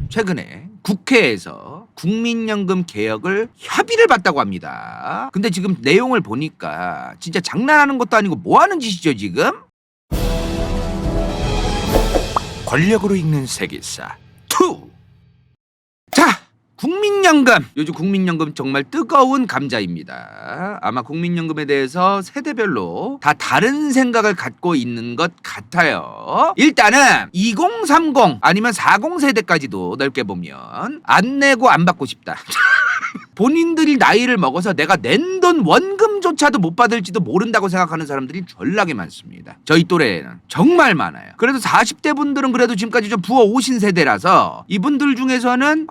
최근에 국회에서 국민연금 개혁을 협의를 받다고 합니다. 근데 지금 내용을 보니까 진짜 장난하는 것도 아니고 뭐 하는 짓이죠 지금? 권력으로 읽는 세계사 2. 자, 국민연금. 요즘 국민연금 정말 뜨거운 감자입니다. 아마 국민연금에 대해서 세대별로 다 다른 생각을 갖고 있는 것 같아요. 일단은 2030 아니면 40세대까지도 넓게 보면 안 내고 안 받고 싶다. 본인들이 나이를 먹어서 내가 낸 돈 원금조차도 못 받을지도 모른다고 생각하는 사람들이 졸라게 많습니다. 저희 또래에는 정말 많아요. 그래도 40대 분들은 그래도 지금까지 좀 부어 오신 세대라서 이분들 중에서는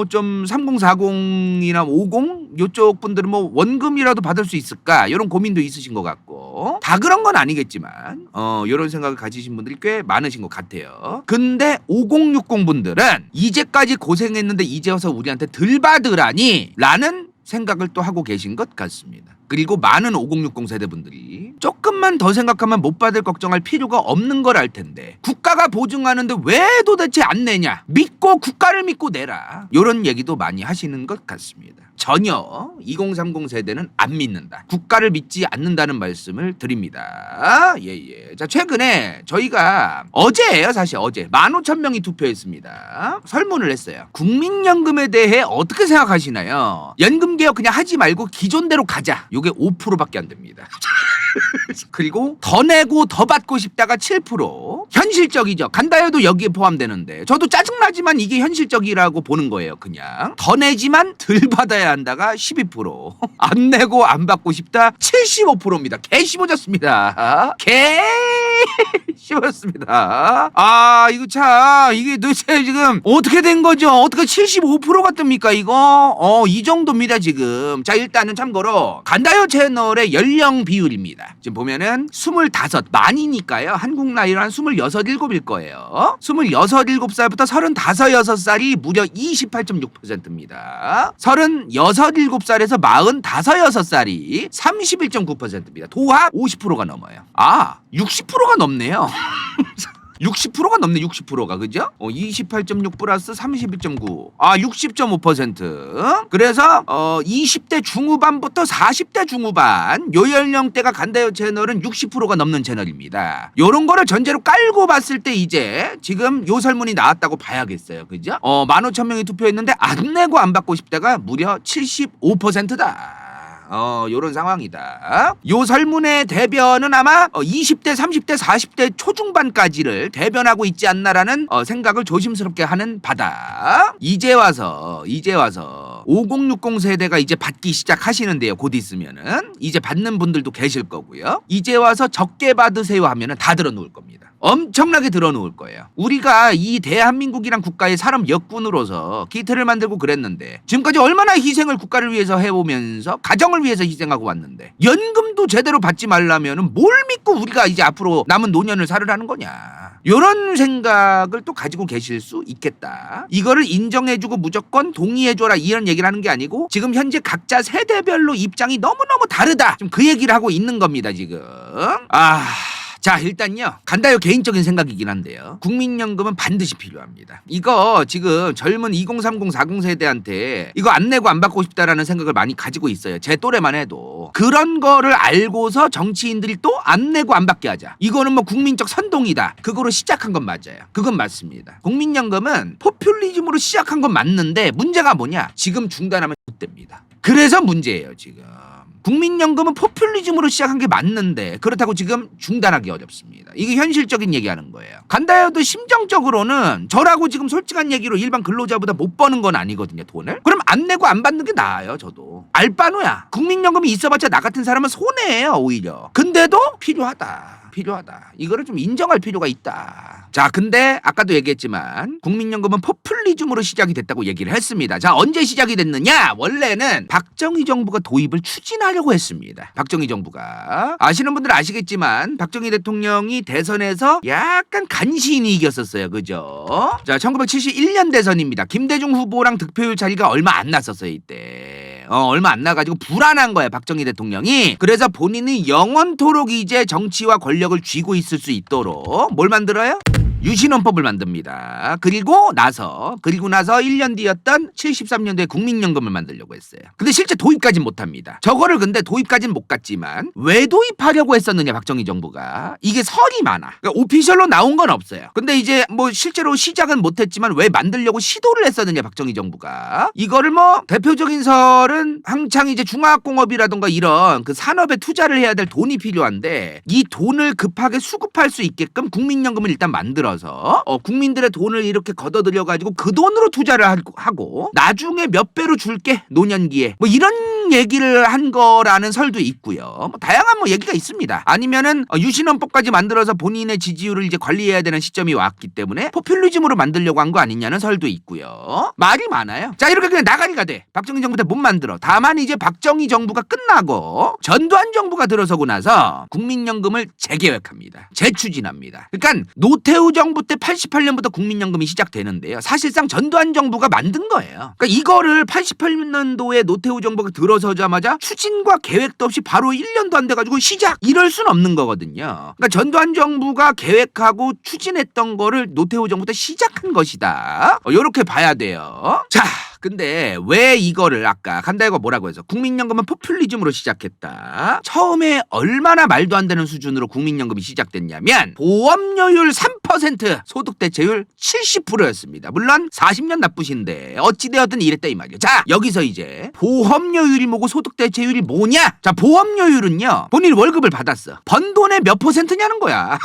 좀 3040이나 50 요쪽 분들은 뭐 원금이라도 받을 수 있을까 이런 고민도 있으신 것 같고, 다 그런 건 아니겠지만 이런 생각을 가지신 분들이 꽤 많으신 것 같아요. 근데 5060 분들은 이제까지 고생했는데 이제 와서 우리한테 덜 받으라니 라는 생각을 또 하고 계신 것 같습니다. 그리고 많은 5060 세대분들이 조금만 더 생각하면 못 받을 걱정할 필요가 없는 걸 알 텐데 국가가 보증하는데 왜 도대체 안 내냐, 믿고 국가를 믿고 내라, 이런 얘기도 많이 하시는 것 같습니다. 전혀 2030 세대는 안 믿는다, 국가를 믿지 않는다는 말씀을 드립니다. 예예. 자, 최근에 저희가 어제예요, 사실 어제 15,000명이 투표했습니다. 설문을 했어요. 국민연금에 대해 어떻게 생각하시나요? 연금개혁 그냥 하지 말고 기존대로 가자. 요게 5%밖에 안 됩니다. 그리고 더 내고 더 받고 싶다가 7%. 현실적이죠. 간다해도 여기에 포함되는데 저도 짜증나지만 이게 현실적이라고 보는 거예요. 그냥 더 내지만 덜 받아야 한다가 12%. 안 내고 안 받고 싶다 75%입니다. 개 씹어졌습니다. 개 씹었습니다. 이거 참, 이게 도대체 지금 어떻게 된 거죠? 어떻게 75%가 뜹니까 이거? 이 정도입니다 지금. 자, 일단은 참고로 간다요 채널의 연령 비율입니다. 지금 보면은 25, 많이니까요. 한국 나이로 한 26, 7일 거예요. 26, 7살부터 35, 6살이 무려 28.6%입니다. 36, 7살에서 45, 6살이 31.9%입니다. 도합 50%가 넘어요. 60%가 넘네요. 60%가 넘네. 60%가 그죠? 28.6 플러스 31.9 60.5%. 그래서 20대 중후반부터 40대 중후반 요 연령대가 간다요 채널은 60%가 넘는 채널입니다. 요런 거를 전제로 깔고 봤을 때 이제 지금 요 설문이 나왔다고 봐야겠어요. 그죠? 15,000명이 투표했는데 안 내고 안 받고 싶다가 무려 75%다. 요런 상황이다. 요 설문의 대변은 아마 20대, 30대, 40대 초중반까지를 대변하고 있지 않나라는 생각을 조심스럽게 하는 바다. 이제 와서 5060 세대가 이제 받기 시작하시는데요. 곧 있으면은 이제 받는 분들도 계실 거고요. 이제 와서 적게 받으세요 하면은 다 들어놓을 겁니다. 엄청나게 들어놓을 거예요. 우리가 이 대한민국이란 국가의 사람 여군으로서 기틀을 만들고 그랬는데 지금까지 얼마나 희생을 국가를 위해서 해오면서 가정을 위해서 희생하고 왔는데 연금도 제대로 받지 말라면은 뭘 믿고 우리가 이제 앞으로 남은 노년을 살으라는 거냐, 요런 생각을 또 가지고 계실 수 있겠다. 이거를 인정해주고 무조건 동의해줘라 이런 얘기를 하는 게 아니고 지금 현재 각자 세대별로 입장이 너무너무 다르다, 지금 그 얘기를 하고 있는 겁니다 지금. 자, 일단요, 간다요 개인적인 생각이긴 한데요, 국민연금은 반드시 필요합니다. 이거 지금 젊은 2030, 40세대한테 이거 안 내고 안 받고 싶다라는 생각을 많이 가지고 있어요. 제 또래만 해도. 그런 거를 알고서 정치인들이 또 안 내고 안 받게 하자, 이거는 뭐 국민적 선동이다, 그거로 시작한 건 맞아요. 그건 맞습니다. 국민연금은 포퓰리즘으로 시작한 건 맞는데 문제가 뭐냐, 지금 중단하면 못됩니다. 그래서 문제예요 지금. 국민연금은 포퓰리즘으로 시작한 게 맞는데 그렇다고 지금 중단하기 어렵습니다. 이게 현실적인 얘기하는 거예요. 간다요도 심정적으로는 저라고 지금 솔직한 얘기로 일반 근로자보다 못 버는 건 아니거든요, 돈을. 그럼 안 내고 안 받는 게 나아요. 저도 알바노야. 국민연금이 있어봤자 나 같은 사람은 손해예요 오히려. 근데도 필요하다. 이거를 좀 인정할 필요가 있다. 자, 근데 아까도 얘기했지만 국민연금은 포퓰리즘으로 시작이 됐다고 얘기를 했습니다. 자, 언제 시작이 됐느냐? 원래는 박정희 정부가 도입을 추진하려고 했습니다. 박정희 정부가. 아시는 분들은 아시겠지만 박정희 대통령이 대선에서 약간 간신히 이겼었어요. 그죠? 자, 1971년 대선입니다. 김대중 후보랑 득표율 차이가 얼마 안 났었어요 이때. 얼마 안 나가지고 불안한 거야 박정희 대통령이. 그래서 본인이 영원토록 이제 정치와 권력을 쥐고 있을 수 있도록 뭘 만들어요? 유신헌법을 만듭니다. 그리고 나서 1년 뒤였던 73년도에 국민연금을 만들려고 했어요. 근데 실제 도입까지는 못합니다. 저거를 근데 도입까지는 못 갔지만 왜 도입하려고 했었느냐 박정희 정부가. 이게 설이 많아. 그러니까 오피셜로 나온 건 없어요. 근데 이제 뭐 실제로 시작은 못했지만 왜 만들려고 시도를 했었느냐 박정희 정부가. 이거를 뭐 대표적인 설은 한창 이제 중화학공업이라던가 이런 그 산업에 투자를 해야 될 돈이 필요한데 이 돈을 급하게 수급할 수 있게끔 국민연금을 일단 만들어서 국민들의 돈을 이렇게 걷어들여가지고 그 돈으로 투자를 하고 나중에 몇 배로 줄게 노년기에 뭐 이런 얘기를 한 거라는 설도 있고요. 뭐 다양한 뭐 얘기가 있습니다. 아니면은 유신헌법까지 만들어서 본인의 지지율을 이제 관리해야 되는 시점이 왔기 때문에 포퓰리즘으로 만들려고 한 거 아니냐는 설도 있고요. 말이 많아요. 자 이렇게 그냥 나가리가 돼. 박정희 정부 때 못 만들어. 다만 이제 박정희 정부가 끝나고 전두환 정부가 들어서고 나서 국민연금을 재계획합니다. 재추진합니다. 그러니까 노태우 정부 때 88년부터 국민연금이 시작되는데요. 사실상 전두환 정부가 만든 거예요. 그러니까 이거를 88년도에 노태우 정부가 들어서자마자 추진과 계획도 없이 바로 1년도 안 돼가지고 시작! 이럴 순 없는 거거든요. 그러니까 전두환 정부가 계획하고 추진했던 거를 노태우 정부 때 시작한 것이다. 이렇게 봐야 돼요. 자, 근데 왜 이거를 아까 간다이가 뭐라고 해서 국민연금은 포퓰리즘으로 시작했다. 처음에 얼마나 말도 안 되는 수준으로 국민연금이 시작됐냐면 보험료율 3% 소득대체율 70%였습니다. 물론 40년 나쁘신데 어찌되었든 이랬다 이 말이에요. 자 여기서 이제 보험료율이 뭐고 소득대체율이 뭐냐. 자 보험료율은요 본인이 월급을 받았어. 번 돈의 몇 %냐는 거야.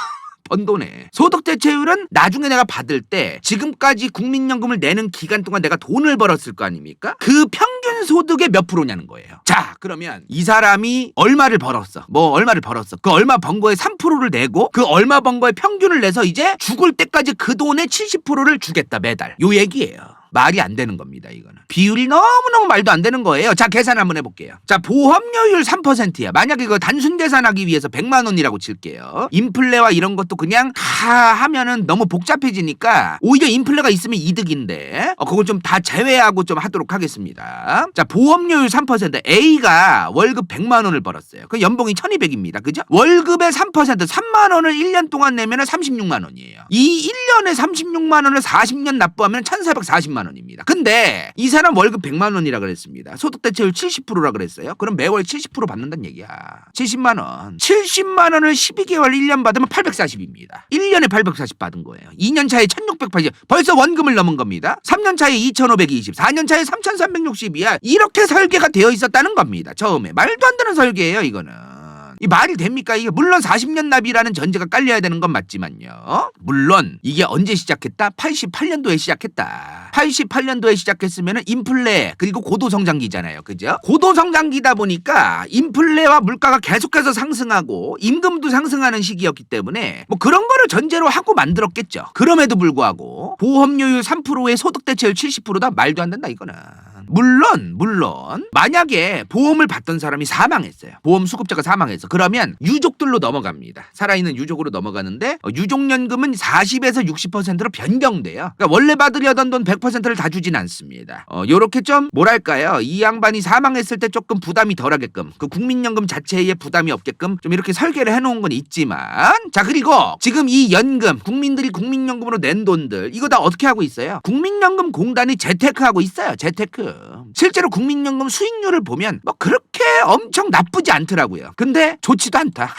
번 돈에. 소득대체율은 나중에 내가 받을 때 지금까지 국민연금을 내는 기간 동안 내가 돈을 벌었을 거 아닙니까? 그 평균 소득의 몇 프로냐는 거예요. 자 그러면 이 사람이 얼마를 벌었어. 그 얼마 번 거에 3%를 내고 그 얼마 번 거에 평균을 내서 이제 죽을 때까지 그 돈의 70%를 주겠다 매달. 요 얘기예요. 말이 안 되는 겁니다, 이거는. 비율이 너무너무 말도 안 되는 거예요. 자, 계산 한번 해볼게요. 자, 보험료율 3%야. 만약에 이거 단순 계산하기 위해서 100만 원이라고 칠게요. 인플레와 이런 것도 그냥 다 하면은 너무 복잡해지니까 오히려 인플레가 있으면 이득인데 그걸 좀 다 제외하고 좀 하도록 하겠습니다. 자, 보험료율 3%. A가 월급 100만 원을 벌었어요. 그 연봉이 1200입니다. 그죠? 월급의 3%, 3만 원을 1년 동안 내면은 36만 원이에요. 이 1년에 36만 원을 40년 납부하면 1440만 원입니다. 근데 이 사람 월급 100만 원이라 그랬습니다. 소득대체율 70%라 그랬어요. 그럼 매월 70% 받는다는 얘기야. 70만 원. 70만 원을 12개월 1년 받으면 840입니다. 1년에 840 받은 거예요. 2년 차에 1680. 벌써 원금을 넘은 겁니다. 3년 차에 2520. 4년 차에 3360이야. 이렇게 설계가 되어 있었다는 겁니다. 처음에. 말도 안 되는 설계예요, 이거는. 이 말이 됩니까? 이게 물론 40년 납이라는 전제가 깔려야 되는 건 맞지만요. 물론 이게 언제 시작했다? 88년도에 시작했다. 88년도에 시작했으면 인플레 그리고 고도성장기잖아요. 그죠? 고도성장기다 보니까 인플레와 물가가 계속해서 상승하고 임금도 상승하는 시기였기 때문에 뭐 그런 거를 전제로 하고 만들었겠죠. 그럼에도 불구하고 보험료율 3%에 소득대체율 70%다 말도 안 된다 이거는. 물론 만약에 보험을 받던 사람이 사망했어요. 보험 수급자가 사망해서 그러면 유족들로 넘어갑니다. 살아있는 유족으로 넘어가는데 유족연금은 40에서 60%로 변경돼요. 그러니까 원래 받으려던 돈 100%를 다 주진 않습니다. 요렇게 좀 뭐랄까요, 이 양반이 사망했을 때 조금 부담이 덜하게끔 그 국민연금 자체에 부담이 없게끔 좀 이렇게 설계를 해놓은 건 있지만 자 그리고 지금 이 연금 국민들이 국민연금으로 낸 돈들 이거 다 어떻게 하고 있어요? 국민연금 공단이 재테크하고 있어요. 재테크. 실제로 국민연금 수익률을 보면 뭐 그렇게 엄청 나쁘지 않더라고요. 근데 좋지도 않다.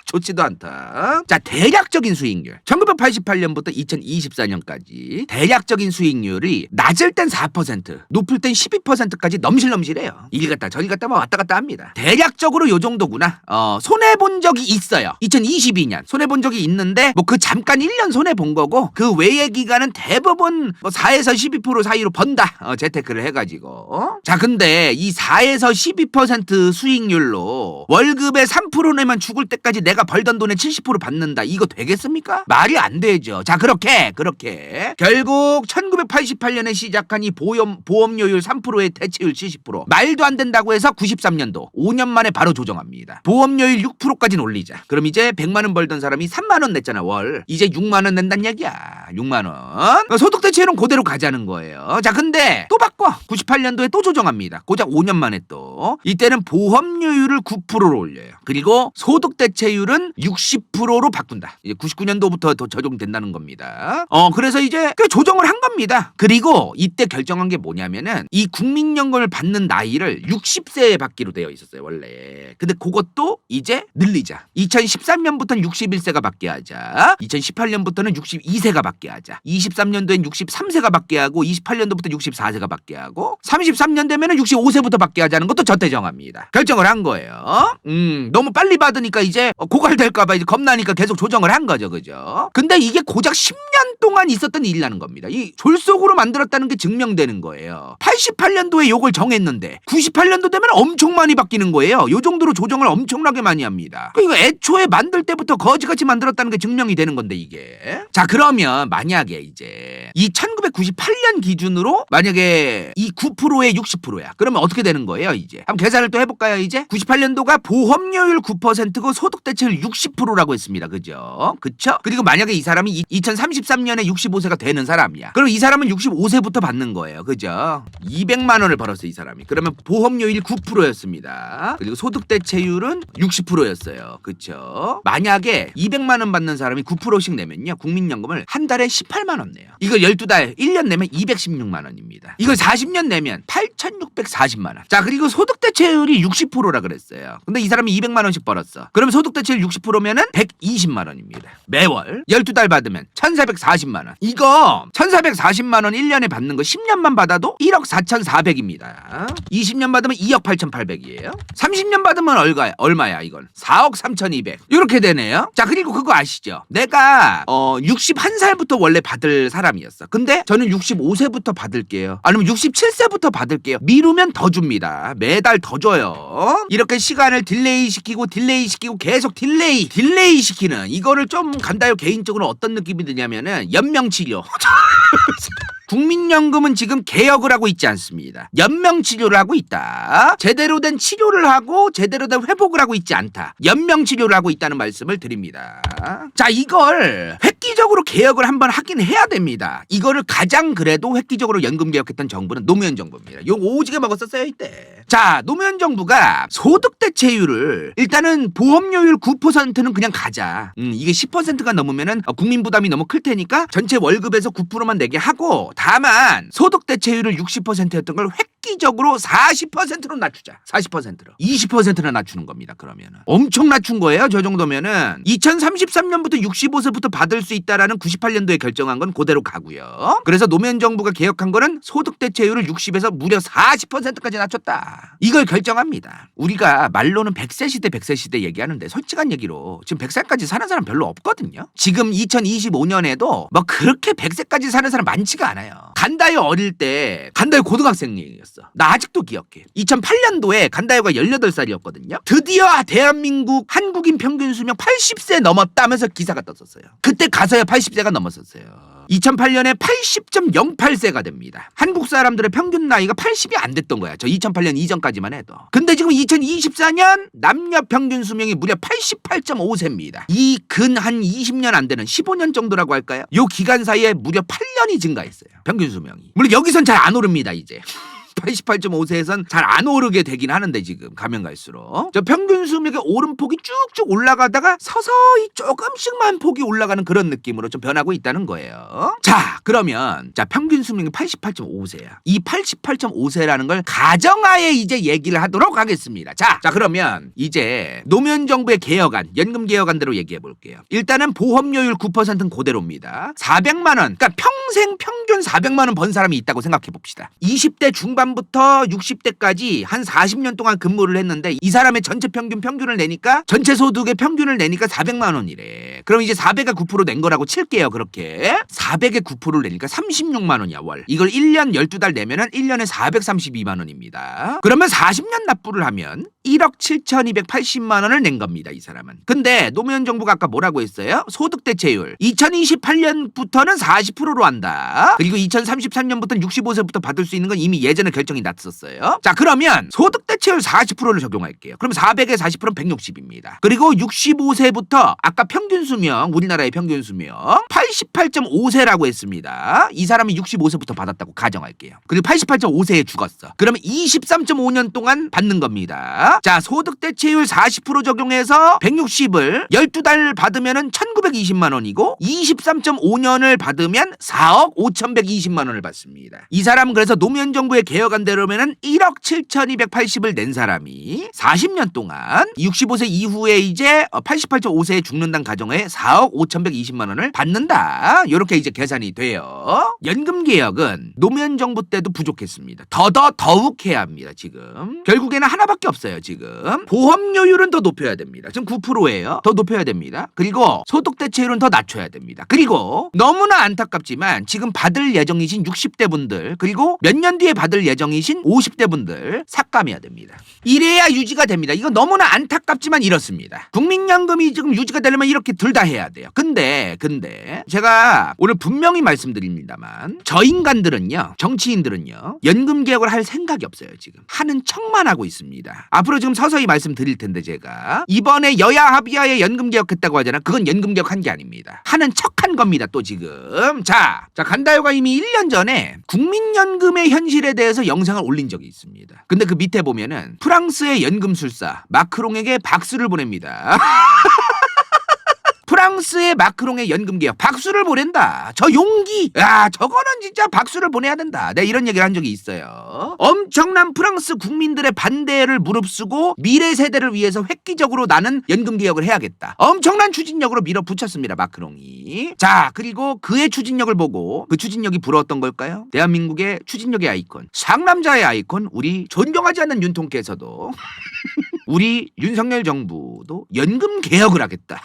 좋지도 않다. 자, 대략적인 수익률. 1988년부터 2024년까지 대략적인 수익률이 낮을 땐 4%, 높을 땐 12%까지 넘실넘실해요. 이리 갔다 저리 갔다 뭐 왔다 갔다 합니다. 대략적으로 요 정도구나. 손해본 적이 있어요. 2022년 손해본 적이 있는데 뭐 그 잠깐 1년 손해본 거고 그 외의 기간은 대부분 뭐 4에서 12% 사이로 번다. 재테크를 해가지고. 자, 근데 이 4에서 12% 수익률로 월급의 3% 내면 죽을 때까지 내가 벌던 돈의 70% 받는다. 이거 되겠습니까? 말이 안 되죠. 자, 그렇게 결국 1988년에 시작한 이 보험료율 3%의 대체율 70% 말도 안 된다고 해서 93년도 5년 만에 바로 조정합니다. 보험료율 6%까지는 올리자. 그럼 이제 100만 원 벌던 사람이 3만 원 냈잖아 월. 이제 6만 원 낸다는 얘기야. 6만 원. 소득대체율은 그대로 가자는 거예요. 자, 근데 또 바꿔. 98년도에 또 조정합니다. 고작 5년 만에 또. 이때는 보험료율을 9%로 올려요. 그리고 소득대체율을 대체율은 60%로 바꾼다. 이제 99년도부터 더 적용된다는 겁니다. 그래서 이제 그 조정을 한 겁니다. 그리고 이때 결정한 게 뭐냐면은 이 국민연금을 받는 나이를 60세에 받기로 되어 있었어요, 원래. 근데 그것도 이제 늘리자. 2013년부터는 61세가 받게 하자. 2018년부터는 62세가 받게 하자. 23년도엔 63세가 받게 하고 28년도부터 64세가 받게 하고 33년 되면은 65세부터 받게 하자는 것도 저때 정합니다. 결정을 한 거예요. 너무 빨리 받으니까 이제 고갈될까봐 이제 겁나니까 계속 조정을 한 거죠, 그죠? 근데 이게 고작 10년 동안 있었던 일이라는 겁니다. 이 졸속으로 만들었다는 게 증명되는 거예요. 88년도에 요걸 정했는데 98년도 되면 엄청 많이 바뀌는 거예요. 요 정도로 조정을 엄청나게 많이 합니다. 그러니까 애초에 만들 때부터 거지같이 만들었다는 게 증명이 되는 건데 이게. 자, 그러면 만약에 이제 이 1998년 기준으로 만약에 이 9%에 60%야. 그러면 어떻게 되는 거예요, 이제? 한번 계산을 또 해볼까요, 이제? 98년도가 보험료율 9%고 소득대체율 60%라고 했습니다. 그죠? 그쵸? 그리고 만약에 이 사람이 2033년에 65세가 되는 사람이야. 그럼 이 사람은 65세부터 받는 거예요. 그죠? 200만 원을 벌었어, 이 사람이. 그러면 보험료율 9%였습니다. 그리고 소득대체율은 60%였어요. 그쵸? 만약에 200만 원 받는 사람이 9%씩 내면요, 국민연금을 한 달에 18만 원 내요. 이걸 12달 1년 내면 216만 원입니다. 이걸 40년 내면 8,640만 원. 자, 그리고 소득대체율이 60%라 그랬어요. 근데 이 사람이 200만 원씩 벌었어. 그러면 소득대체율 60%면은 120만 원입니다. 매월 12달 받으면 1,440만 원. 이거 1,440만 원 1년에 받는 거 10년만 받아도 1억 4,400입니다. 20년 받으면 2억 8,800이에요. 30년 받으면 얼마야 이건? 4억 3,200. 이렇게 되네요. 자, 그리고 그거 아시죠? 내가 61살부터 원래 받을 사람이었어. 근데 저는 65세부터 받을게요. 아니면 67세부터 받을게요. 미루면 더 줍니다. 매달 더 줘요. 이렇게 시간을 딜레이 시키고 계속 딜레이 시키는 이거를 좀 간다요. 개인적으로 어떤 느낌이 드냐면은 연명치료. 국민연금은 지금 개혁을 하고 있지 않습니다. 연명치료를 하고 있다. 제대로 된 치료를 하고 제대로 된 회복을 하고 있지 않다. 연명치료를 하고 있다는 말씀을 드립니다. 자, 이걸 획기적으로 개혁을 한번 하긴 해야 됩니다. 이거를 가장 그래도 획기적으로 연금 개혁했던 정부는 노무현 정부입니다. 요거 오지게 먹었었어요, 이때. 자, 노무현 정부가 소득대체율을 일단은 보험료율 9%는 그냥 가자. 이게 10%가 넘으면은 국민 부담이 너무 클 테니까 전체 월급에서 9%만 내게 하고, 다만 소득대체율을 60%였던 걸 획기적으로 40%로 낮추자. 40%로. 20%나 낮추는 겁니다. 그러면은 엄청 낮춘 거예요. 저 정도면은 2033년부터 65세부터 받을 수 있다라는 98년도에 결정한 건 그대로 가고요. 그래서 노무현 정부가 개혁한 거는 소득대체율을 60에서 무려 40%까지 낮췄다. 이걸 결정합니다. 우리가 말로는 100세 시대 100세 시대 얘기하는데 솔직한 얘기로 지금 100살까지 사는 사람 별로 없거든요. 지금 2025년에도 뭐 그렇게 100세까지 사는 사람 많지가 않아요. 간다요 어릴 때 간다요 고등학생이었어. 나 아직도 기억해. 2008년도에 간다요가 18살이었거든요. 드디어 대한민국 한국인 평균 수명 80세 넘었다면서 기사가 떴었어요. 그때 가서야 80세가 넘었었어요. 2008년에 80.08세가 됩니다. 한국 사람들의 평균 나이가 80이 안 됐던 거야. 저 2008년 이전까지만 해도. 근데 지금 2024년 남녀 평균 수명이 무려 88.5세입니다. 이 근 한 20년 안 되는 15년 정도라고 할까요? 요 기간 사이에 무려 8년이 증가했어요. 평균 수명이. 물론 여기선 잘 안 오릅니다, 이제. 88.5세에선 잘 안 오르게 되긴 하는데 지금 가면 갈수록 저 평균 수명의 오름폭이 쭉쭉 올라가다가 서서히 조금씩만 폭이 올라가는 그런 느낌으로 좀 변하고 있다는 거예요. 자, 그러면 자 평균 수명이 88.5세야. 이 88.5세라는 걸 가정하에 이제 얘기를 하도록 하겠습니다. 자 그러면 이제 노무현 정부의 개혁안, 연금 개혁안대로 얘기해 볼게요. 일단은 보험료율 9%는 그대로입니다. 400만 원, 그러니까 평생 평균 400만 원 번 사람이 있다고 생각해 봅시다. 20대 중반부터 60대까지 한 40년 동안 근무를 했는데 이 사람의 전체 평균을 내니까 전체 소득의 평균을 내니까 400만 원이래. 그럼 이제 400에 9%낸 거라고 칠게요. 그렇게 400에 9%를 내니까 36만 원이야 월. 이걸 1년 12달 내면은 1년에 432만 원입니다. 그러면 40년 납부를 하면 1억 7,280만 원을 낸 겁니다. 이 사람은. 근데 노무현 정부가 아까 뭐라고 했어요? 소득대체율 2028년부터는 40%로 한다. 그리고 2033년부터는 65세부터 받을 수 있는 건 이미 예전에 결정이 났었어요. 자, 그러면 소득 대체율 40%를 적용할게요. 그럼 400에 40%는 160입니다. 그리고 65세부터 아까 평균 수명, 우리나라의 평균 수명 88.5세라고 했습니다. 이 사람이 65세부터 받았다고 가정할게요. 그리고 88.5세에 죽었어. 그러면 23.5년 동안 받는 겁니다. 자, 소득 대체율 40% 적용해서 160을 12달 받으면은 1920만 원이고 23.5년을 받으면 4억 5120만 원을 받습니다. 이 사람은 그래서 노무현 정부의 개혁안 대로면은 1억 7280을 낸 사람이 40년 동안 65세 이후에 이제 88.5세에 죽는다는 가정에 4억 5120만 원을 받는다. 이렇게 이제 계산이 돼요. 연금 개혁은 노무현 정부 때도 부족했습니다. 더욱 해야 합니다. 지금 결국에는 하나밖에 없어요. 지금 보험료율은 더 높여야 됩니다. 지금 9%예요. 더 높여야 됩니다. 그리고 소득 대체율은 더 낮춰야 됩니다. 그리고 너무나 안타깝지만 지금 받을 예정이신 60대 분들 그리고 몇 년 뒤에 받을 예정이신 50대 분들 삭감해야 됩니다. 이래야 유지가 됩니다. 이거 너무나 안타깝지만 이렇습니다. 국민연금이 지금 유지가 되려면 이렇게 둘 다 해야 돼요. 근데 제가 오늘 분명히 말씀드립니다만 저 인간들은요, 정치인들은요, 연금 개혁을 할 생각이 없어요. 지금 하는 척만 하고 있습니다. 앞으로 지금 서서히 말씀드릴 텐데 제가 이번에 여야 합의하에 연금 개혁했다고 하잖아. 그건 연금 개혁한 게 아닙니다. 하는 척한 겁니다. 또 지금 자 간다요가 이미 1년 전에 국민연금의 현실에 대해서 영상을 올린 적이 있습니다. 근데 그 밑에 보면은 프랑스의 연금술사 마크롱에게 박수를 보냅니다. 프랑스의 마크롱의 연금개혁 박수를 보낸다. 저 용기, 야 저거는 진짜 박수를 보내야 된다. 내가 이런 얘기를 한 적이 있어요. 엄청난 프랑스 국민들의 반대를 무릅쓰고 미래 세대를 위해서 획기적으로 나는 연금개혁을 해야겠다. 엄청난 추진력으로 밀어붙였습니다. 마크롱이. 자, 그리고 그의 추진력을 보고 그 추진력이 부러웠던 걸까요? 대한민국의 추진력의 아이콘, 상남자의 아이콘, 우리 존경하지 않는 윤통께서도 우리 윤석열 정부도 연금개혁을 하겠다.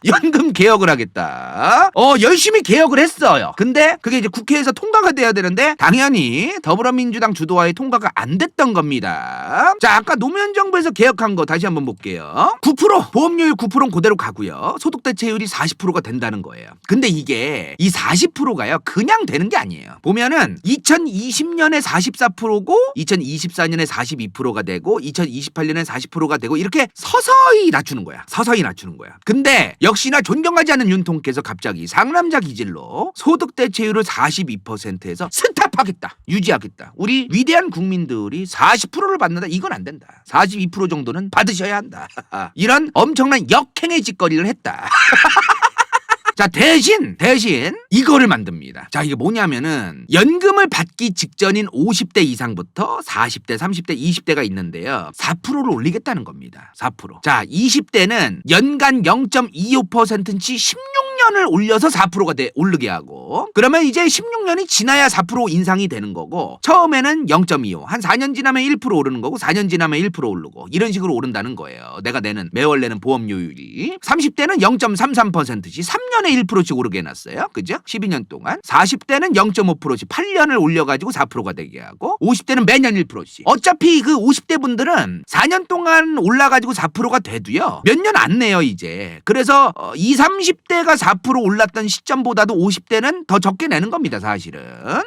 연금 개혁을 하겠다. 열심히 개혁을 했어요. 근데 그게 이제 국회에서 통과가 돼야 되는데 당연히 더불어민주당 주도하에 통과가 안 됐던 겁니다. 자, 아까 노무현 정부에서 개혁한 거 다시 한번 볼게요. 9% 보험료율 9%는 그대로 가고요. 소득 대체율이 40%가 된다는 거예요. 근데 이게 이 40%가요 그냥 되는 게 아니에요. 보면은 2020년에 44%고 2024년에 42%가 되고 2028년에 40%가 되고 이렇게 서서히 낮추는 거야. 근데 역시나 존경하지 않는 윤통께서 갑자기 상남자 기질로 소득 대체율을 42%에서 스탑하겠다. 유지하겠다. 우리 위대한 국민들이 40%를 받는다. 이건 안 된다. 42% 정도는 받으셔야 한다. 이런 엄청난 역행의 짓거리를 했다. 자, 대신 이거를 만듭니다. 자, 이게 뭐냐면은 연금을 받기 직전인 50대 이상부터 40대, 30대, 20대가 있는데요. 4%를 올리겠다는 겁니다. 4%. 자, 20대는 연간 0.25%치 16년을 올려서 4%가 오르게 하고, 그러면 이제 16년이 지나야 4% 인상이 되는 거고, 처음에는 0.25, 한 4년 지나면 1% 오르는 거고, 4년 지나면 1% 오르고, 이런 식으로 오른다는 거예요. 내가 매월 내는 보험료율이. 30대는 0.33%씩 3년에 1%씩 오르게 해놨어요. 그죠? 12년 동안. 40대는 0.5%씩 8년을 올려가지고 4%가 되게 하고, 50대는 매년 1%씩. 어차피 그 50대 분들은 4년 동안 올라가지고 4%가 돼도요, 몇 년 안 내요, 이제. 그래서 20, 30대가 4% 올랐던 시점보다도 50대는 더 적게 내는 겁니다, 사실은.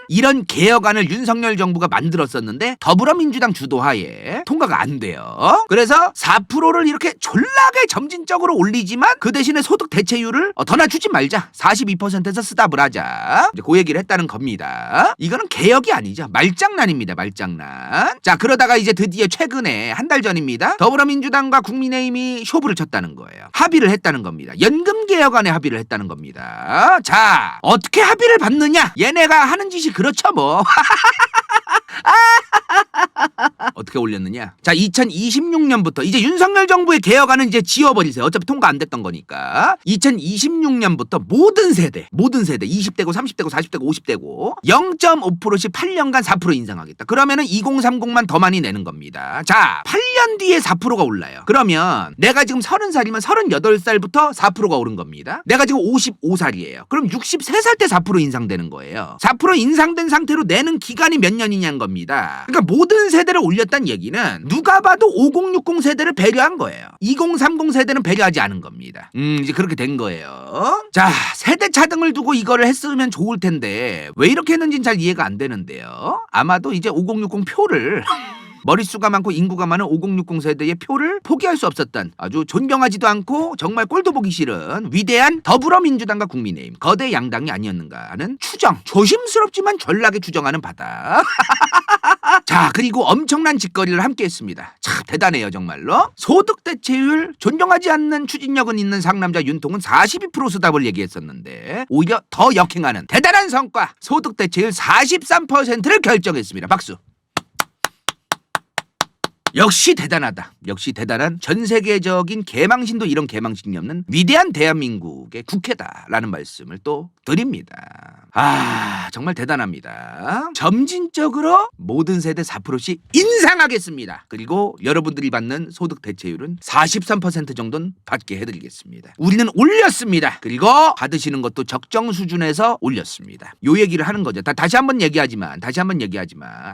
이런 개혁안을 윤석열 정부가 만들었었는데 더불어민주당 주도하에 통과가 안 돼요. 그래서 4%를 이렇게 졸라게 점진적으로 올리지만 그 대신에 소득 대체율을 더 낮추지 말자. 42%에서 스탑을 하자. 이제 그 얘기를 했다는 겁니다. 이거는 개혁이 아니죠. 말장난입니다. 말장난. 자, 그러다가 이제 드디어 최근에 한 달 전입니다. 더불어민주당과 국민의힘이 쇼부를 쳤다는 거예요. 합의를 했다는 겁니다. 연금 개혁안에 합의를 했다는 겁니다. 자, 어떻게 합의를 받느냐? 얘네가 하는 짓이 그렇죠 뭐. 어떻게 올렸느냐? 자, 2026년부터 이제 윤석열 정부의 개혁안은 이제 지워버리세요. 어차피 통과 안 됐던 거니까. 2026년부터 모든 세대 20대고 30대고 40대고 50대고 0.5%씩 8년간 4% 인상하겠다. 그러면은 2030만 더 많이 내는 겁니다. 자, 8년 뒤에 4%가 올라요. 그러면 내가 지금 30살이면 38살부터 4%가 오른 겁니다. 내가 지금 55살이에요. 그럼 63살 때 4% 인상되는 거예요. 4% 인상된 상태로 내는 기간이 몇 년이냐는 겁니다. 그러니까 모든 세대를 올렸다는 했다는 얘기는 누가 봐도 5060 세대를 배려한 거예요. 2030 세대는 배려하지 않은 겁니다. 이제 그렇게 된 거예요. 자, 세대 차등을 두고 이거를 했으면 좋을 텐데 왜 이렇게 했는지는 잘 이해가 안 되는데요. 아마도 이제 5060 표를 머릿수가 많고 인구가 많은 5060 세대의 표를 포기할 수 없었던, 아주 존경하지도 않고 정말 꼴도 보기 싫은 위대한 더불어민주당과 국민의힘 거대 양당이 아니었는가 하는 추정, 조심스럽지만 전락에 추정하는 바다. 자, 그리고 엄청난 짓거리를 함께 했습니다. 참 대단해요 정말로. 소득 대체율 존경하지 않는 추진력은 있는 상남자 윤통은 42% 수답을 얘기했었는데 오히려 더 역행하는 대단한 성과, 소득 대체율 43%를 결정했습니다. 박수. 역시 대단하다. 역시 대단한, 전 세계적인 개망신도 이런 개망신이 없는 위대한 대한민국의 국회다라는 말씀을 또 드립니다. 아, 정말 대단합니다. 점진적으로 모든 세대 4%씩 인상하겠습니다. 그리고 여러분들이 받는 소득 대체율은 43% 정도는 받게 해드리겠습니다. 우리는 올렸습니다. 그리고 받으시는 것도 적정 수준에서 올렸습니다. 요 얘기를 하는 거죠. 다시 한번 얘기하지만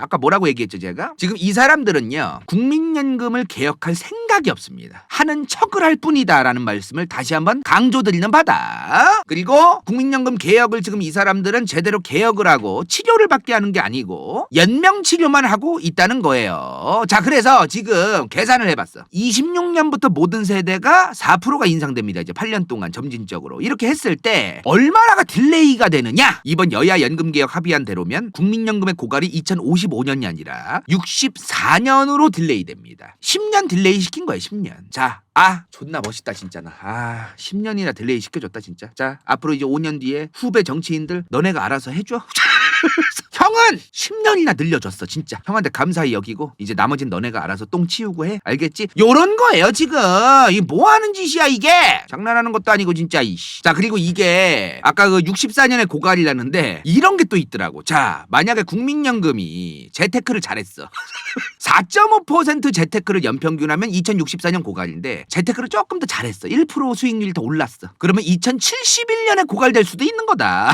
아까 뭐라고 얘기했죠 제가? 지금 이 사람들은요 국민연금을 개혁할 생각이 없습니다. 하는 척을 할 뿐이다라는 말씀을 다시 한번 강조드리는 바다. 그리고 국민연금 개혁을 지금 이 사람들은 제대로 개혁을 하고 치료를 받게 하는 게 아니고 연명 치료만 하고 있다는 거예요. 자, 그래서 지금 계산을 해봤어. 26년부터 모든 세대가 4%가 인상됩니다. 이제 8년 동안 점진적으로. 이렇게 했을 때 얼마나가 딜레이가 되느냐? 이번 여야 연금개혁 합의안 대로면 국민연금의 고갈이 2055년이 아니라 64년으로 딜레이 됩니다. 10년 딜레이 시킨 거예요. 10년. 자, 존나 멋있다 진짜나. 10년이나 딜레이 시켜줬다 진짜. 자, 앞으로 이제 5년 뒤에 후배 정치인들 너네가 알아서 해줘. 형은 10년이나 늘려줬어 진짜. 형한테 감사히 여기고 이제 나머진 너네가 알아서 똥 치우고 해. 알겠지? 요런 거예요 지금. 이 뭐 하는 짓이야 이게. 장난하는 것도 아니고 진짜 이씨. 자, 그리고 이게 아까 그 64년에 고갈이라는데 이런 게 또 있더라고. 자, 만약에 국민연금이 재테크를 잘했어. 4.5% 재테크를 연평균하면 2064년 고갈인데 재테크를 조금 더 잘했어. 1% 수익률이 더 올랐어. 그러면 2071년에 고갈될 수도 있는 거다.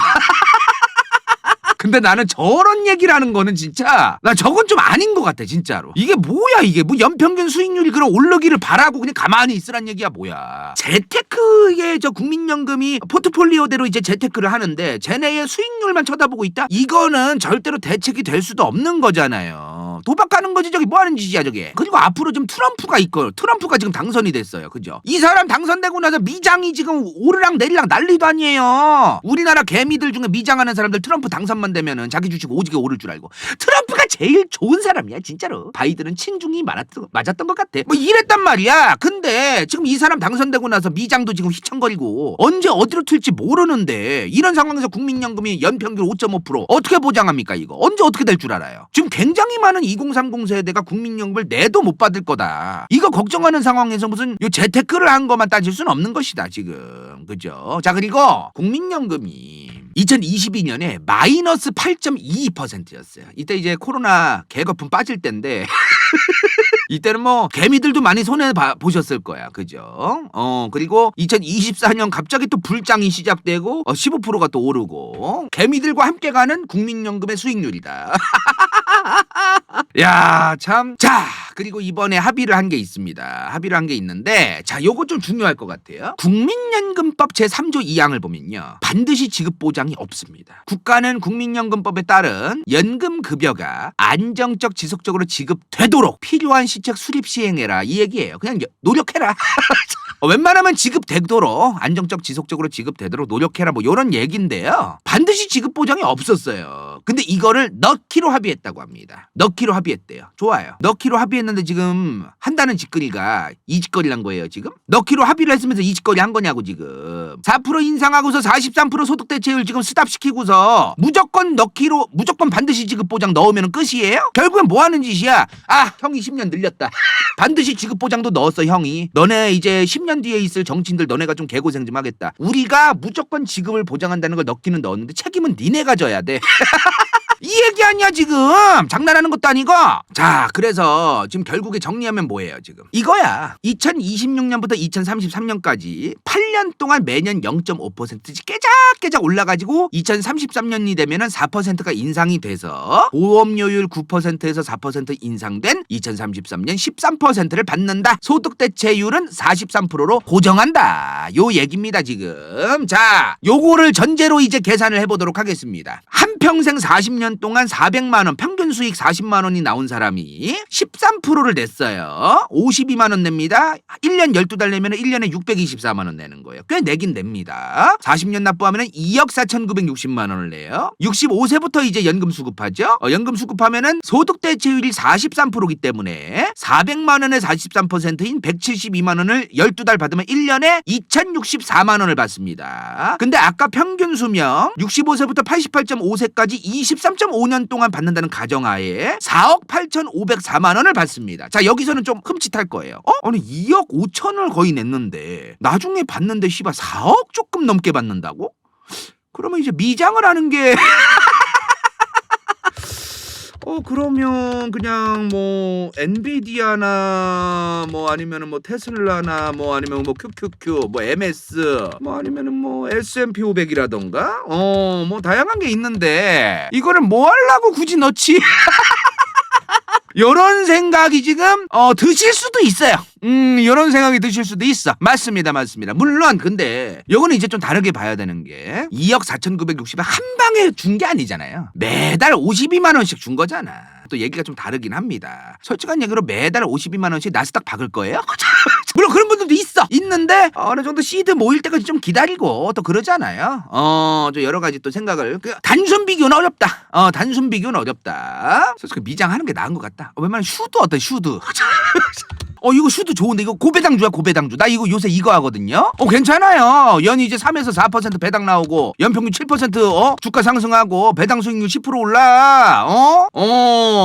근데 나는 저런 얘기를 하는 거는 진짜 나 저건 좀 아닌 것 같아 진짜로. 이게 뭐야 이게. 뭐 연평균 수익률이 그럼 오르기를 바라고 그냥 가만히 있으란 얘기야 뭐야. 재테크의 저 국민연금이 포트폴리오대로 이제 재테크를 하는데 쟤네의 수익률만 쳐다보고 있다? 이거는 절대로 대책이 될 수도 없는 거잖아요. 도박하는 거지 저기. 뭐 하는 짓이야 저게. 그리고 앞으로 좀 트럼프가 있고, 트럼프가 지금 당선이 됐어요. 그죠? 이 사람 당선되고 나서 미장이 지금 오르락 내리락 난리도 아니에요. 우리나라 개미들 중에 미장하는 사람들 트럼프 당선만 되면은 자기 주식 오지게 오를 줄 알고. 트럼프가 제일 좋은 사람이야 진짜로. 바이든은 친중이 맞았던 것 같아. 뭐 이랬단 말이야. 근데 지금 이 사람 당선되고 나서 미장도 지금 휘청거리고 언제 어디로 튈지 모르는데 이런 상황에서 국민연금이 연평균 5.5% 어떻게 보장합니까 이거. 언제 어떻게 될 줄 알아요. 지금 굉장히 많은 2030 세대가 국민연금을 내도 못 받을 거다. 이거 걱정하는 상황에서 무슨 요 재테크를 한 것만 따질 수는 없는 것이다 지금. 그죠? 자, 그리고 국민연금이 2022년에 마이너스 8.22%였어요. 이때 이제 코로나 개거품 빠질 때인데 이때는 뭐 개미들도 많이 손해 보셨을 거야. 그죠? 그리고 2024년 갑자기 또 불장이 시작되고 15%가 또 오르고 개미들과 함께 가는 국민연금의 수익률이다. 야, 참. 자, 그리고 이번에 합의를 한 게 있습니다. 합의를 한 게 있는데, 자, 요거 좀 중요할 것 같아요. 국민연금법 제3조 2항을 보면요, 반드시 지급 보장이 없습니다. 국가는 국민연금법에 따른 연금급여가 안정적 지속적으로 지급되도록 필요한 시책 수립 시행해라 이 얘기예요. 그냥 노력해라. 웬만하면 지급되도록, 안정적 지속적으로 지급되도록 노력해라 뭐 이런 얘기인데요. 반드시 지급 보장이 없었어요. 근데 이거를 넣기로 합의했다고 합니다. 넣기로 합의했대요. 좋아요. 넣기로 합의했는데 지금 한다는 짓거리가 이 짓거리 한 거예요 지금? 넣기로 합의를 했으면서 이 짓거리 한 거냐고 지금. 4% 인상하고서 43% 소득 대체율 지금 스탑시키고서 무조건 넣기로, 무조건 반드시 지급 보장 넣으면 끝이에요? 결국엔 뭐 하는 짓이야? 형이 10년 늘렸다. 반드시 지급 보장도 넣었어 형이. 너네 이제 10년 뒤에 있을 정치인들 너네가 좀 개고생 좀 하겠다. 우리가 무조건 지급을 보장한다는 걸 넣기는 넣었는데 책임은 니네가 져야 돼. 이 얘기 아니야 지금. 장난하는 것도 아니고. 자, 그래서 지금 결국에 정리하면 뭐예요 지금? 이거야. 2026년부터 2033년까지 8년 동안 매년 0.5%씩 깨작깨작 올라가지고 2033년이 되면은 4%가 인상이 돼서 보험료율 9%에서 4% 인상된 2033년 13%를 받는다. 소득대체율은 43%로 고정한다. 요 얘기입니다 지금. 자, 요거를 전제로 이제 계산을 해보도록 하겠습니다. 한평생 40년 동안 400만 원, 평균 수익 40만 원이 나온 사람이 13%를 냈어요. 52만 원 냅니다. 1년 12달 내면 1년에 624만 원 내는 거예요. 꽤 내긴 냅니다. 40년 납부하면 2억 4,960만 원을 내요. 65세부터 이제 연금 수급하죠. 연금 수급하면은 소득대체율이 43%이기 때문에 400만 원의 43%인 172만 원을 12달 받으면 1년에 2,064만 원을 받습니다. 근데 아까 평균 수명 65세부터 88.5세까지 23.5년 동안 받는다는 가정하에 4억 8,504만 원을 받습니다. 자, 여기서는 좀 흠칫할 거예요. 아니 2억 5천을 거의 냈는데 나중에 받는데 씨발 4억 조금 넘게 받는다고? 그러면 이제 미장을 하는 게 그러면 그냥 뭐 엔비디아나 뭐 아니면은 뭐 테슬라나 뭐 아니면 뭐 QQQ 뭐 MS 뭐 아니면은 뭐 S&P 500이라던가 뭐 다양한 게 있는데 이거를 뭐 하려고 굳이 넣지? 요런 생각이 지금 드실 수도 있어요. 요런 생각이 드실 수도 있어. 맞습니다. 물론 근데 요거는 이제 좀 다르게 봐야 되는 게 2억 4,960을 한 방에 준 게 아니잖아요. 매달 52만 원씩 준 거잖아. 또 얘기가 좀 다르긴 합니다. 솔직한 얘기로 매달 52만 원씩 나스닥 박을 거예요? 물론 그런 분들도 있는데 어느 정도 시드 모일 때까지 좀 기다리고 또 그러잖아요. 좀 여러 가지 또 생각을 단순 비교는 어렵다. 단순 비교는 어렵다. 솔직히 미장하는 게 나은 것 같다. 웬만하면 슈드 어때? 슈드. 이거 슈드 좋은데 이거 고배당주야 고배당주. 나 이거 요새 이거 하거든요. 괜찮아요. 연이 이제 3에서 4% 배당 나오고 연평균 7% 주가 상승하고 배당 수익률 10% 올라.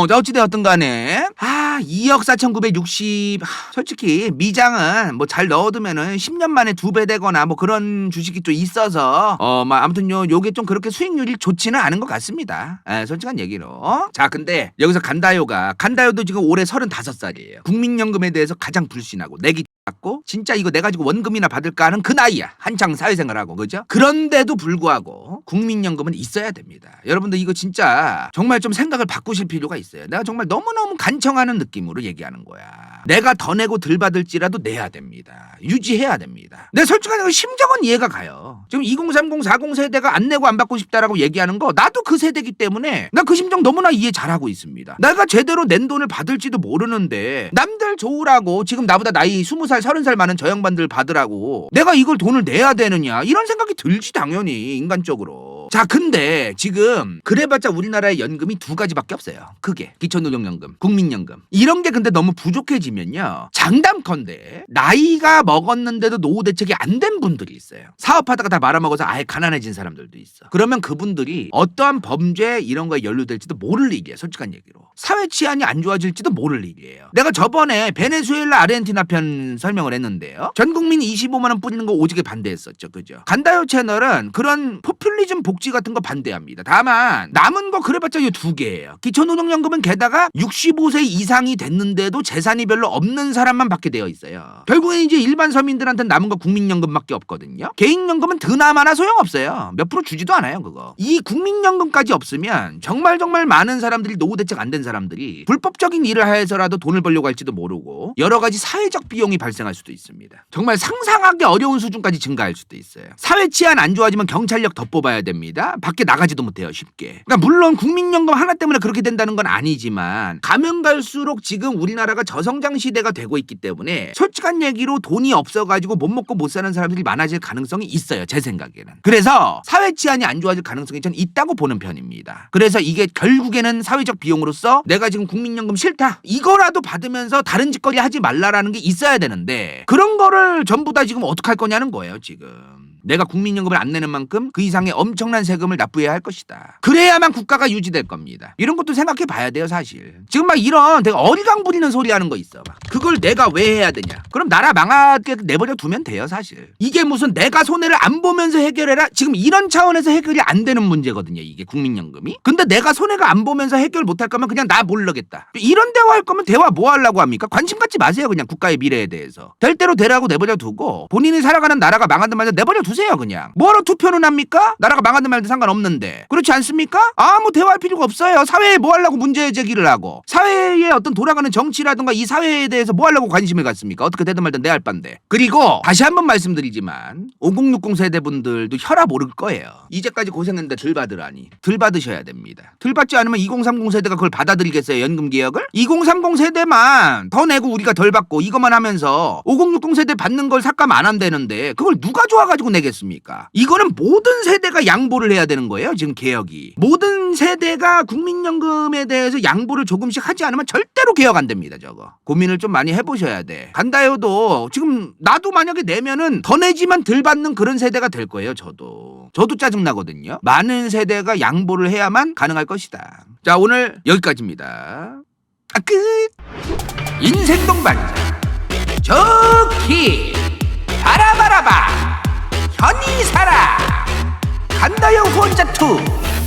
자, 어찌되었든 간에 2억 4,960 솔직히 미장은 뭐 잘 넣어두면은 10년 만에 2배 되거나 뭐 그런 주식이 좀 있어서 아무튼 요게 좀 그렇게 수익률이 좋지는 않은 것 같습니다. 솔직한 얘기로. 자, 근데 여기서 간다요도 지금 올해 35살이에요. 국민연금에 대해서 가장 불신하고 내기 고 진짜 이거 내 가지고 원금이나 받을까 하는 그 나이야. 한창 사회생활하고 그죠? 그런데도 불구하고 국민연금은 있어야 됩니다. 여러분들 이거 진짜 정말 좀 생각을 바꾸실 필요가 있어요. 내가 정말 너무너무 간청하는 느낌으로 얘기하는 거야. 내가 더 내고 덜 받을지라도 내야 됩니다. 유지해야 됩니다. 내 솔직한 심정은 이해가 가요. 지금 2030, 40 세대가 안 내고 안 받고 싶다라고 얘기하는 거 나도 그 세대이기 때문에 나 그 심정 너무나 이해 잘하고 있습니다. 내가 제대로 낸 돈을 받을지도 모르는데 남들 좋으라고 지금 나보다 나이 20살 30살 많은 저 양반들 받으라고 내가 이걸 돈을 내야 되느냐 이런 생각이 들지 당연히 인간적으로. 자, 근데 지금 그래봤자 우리나라의 연금이 두 가지밖에 없어요. 그게 기초노동연금, 국민연금. 이런 게 근데 너무 부족해지면요 장담컨대 나이가 먹었는데도 노후 대책이 안 된 분들이 있어요. 사업하다가 다 말아먹어서 아예 가난해진 사람들도 있어. 그러면 그분들이 어떠한 범죄 이런 거에 연루될지도 모를 일이에요. 솔직한 얘기로. 사회 치안이 안 좋아질지도 모를 일이에요. 내가 저번에 베네수엘라 아르헨티나 편 설명을 했는데요. 전 국민이 25만 원 뿌리는 거 오지게 반대했었죠. 그죠? 간다요 채널은 그런 포퓰리즘 복지 같은 거 반대합니다. 다만 남은 거 그래봤자 이 두 개예요. 기초노동연금은 게다가 65세 이상이 됐는데도 재산이 별로 없는 사람만 받게 되어 있어요. 결국엔 이제 일반 서민들한테는 남은 거 국민연금밖에 없거든요. 개인연금은 드나마나 소용없어요. 몇 프로 주지도 않아요. 그거. 이 국민연금까지 없으면 정말 많은 사람들이 노후 대책 안 된 사람들이 불법적인 일을 해서라도 돈을 벌려고 할지도 모르고 여러 가지 사회적 비용이 발생할 수도 있습니다. 정말 상상하기 어려운 수준까지 증가할 수도 있어요. 사회 치안 안 좋아지면 경찰력 더 뽑아야 됩니다. 밖에 나가지도 못해요. 쉽게. 그러니까 물론 국민연금 하나 때문에 그렇게 된다는 건 아니지만 가면 갈수록 지금 우리나라가 저성장 시대가 되고 있기 때문에 솔직한 얘기로 돈이 없어가지고 못 먹고 못 사는 사람들이 많아질 가능성이 있어요. 제 생각에는. 그래서 사회 치안이 안 좋아질 가능성이 전 있다고 보는 편입니다. 그래서 이게 결국에는 사회적 비용으로서 내가 지금 국민연금 싫다 이거라도 받으면서 다른 짓거리 하지 말라라는 게 있어야 되는데 그런 거를 전부 다 지금 어떡할 거냐는 거예요. 지금 내가 국민연금을 안 내는 만큼 그 이상의 엄청난 세금을 납부해야 할 것이다. 그래야만 국가가 유지될 겁니다. 이런 것도 생각해 봐야 돼요, 사실. 지금 막 이런 되게 어리광 부리는 소리 하는 거 있어. 막. 그걸 내가 왜 해야 되냐? 그럼 나라 망하게 내버려 두면 돼요, 사실. 이게 무슨 내가 손해를 안 보면서 해결해라? 지금 이런 차원에서 해결이 안 되는 문제거든요, 이게 국민연금이. 근데 내가 손해가 안 보면서 해결 못 할 거면 그냥 나 모르겠다. 이런 대화할 거면 대화 뭐 하려고 합니까? 관심 갖지 마세요, 그냥 국가의 미래에 대해서. 될 대로 되라고 내버려 두고 본인이 살아가는 나라가 망하든 말든 내버려 두세요, 그냥. 뭐하러 투표는 합니까? 나라가 망하든 말든 상관없는데. 그렇지 않습니까? 아무 대화할 필요가 없어요. 사회에 뭐 하려고 문제 제기를 하고. 사회의 어떤 돌아가는 정치라든가 이 사회에 대해서 뭐 하려고 관심을 갖습니까? 어떻게 되든 말든 내 할 반데. 그리고 다시 한번 말씀드리지만 5060 세대분들도 혈압 오를 거예요. 이제까지 고생했는데 덜 받으라니. 덜 받으셔야 됩니다. 덜 받지 않으면 2030 세대가 그걸 받아들이겠어요, 연금 개혁을? 2030 세대만 더 내고 우리가 덜 받고 이것만 하면서 5060 세대 받는 걸 삭감 안 한다는데 그걸 누가 좋아가지고 내겠습니까? 이거는 모든 세대가 양보를 해야 되는 거예요, 지금 개혁이. 모든 세대가 국민연금에 대해서 양보를 조금씩 하지 않으면 절대로 개혁 안 됩니다, 저거. 고민을 좀 많이 해보셔야 돼. 간다요도 지금 나도 만약에 내면은 더 내지만 덜 받는 그런 세대가 될 거예요, 저도. 저도 짜증나거든요. 많은 세대가 양보를 해야만 가능할 것이다. 자, 오늘 여기까지입니다. 끝! 인생 동반자 좋기 바라바라바 현이사라 간다요 후원자 2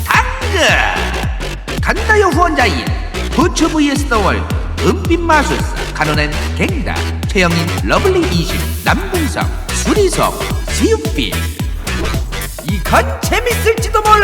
당근 간다요 후원자 1 부츠 vs 더 월드 은빛마술사 간호는 갱다 최영인 러블리 20 남궁성 수리성 지읒빌 이건 재밌을지도 몰라.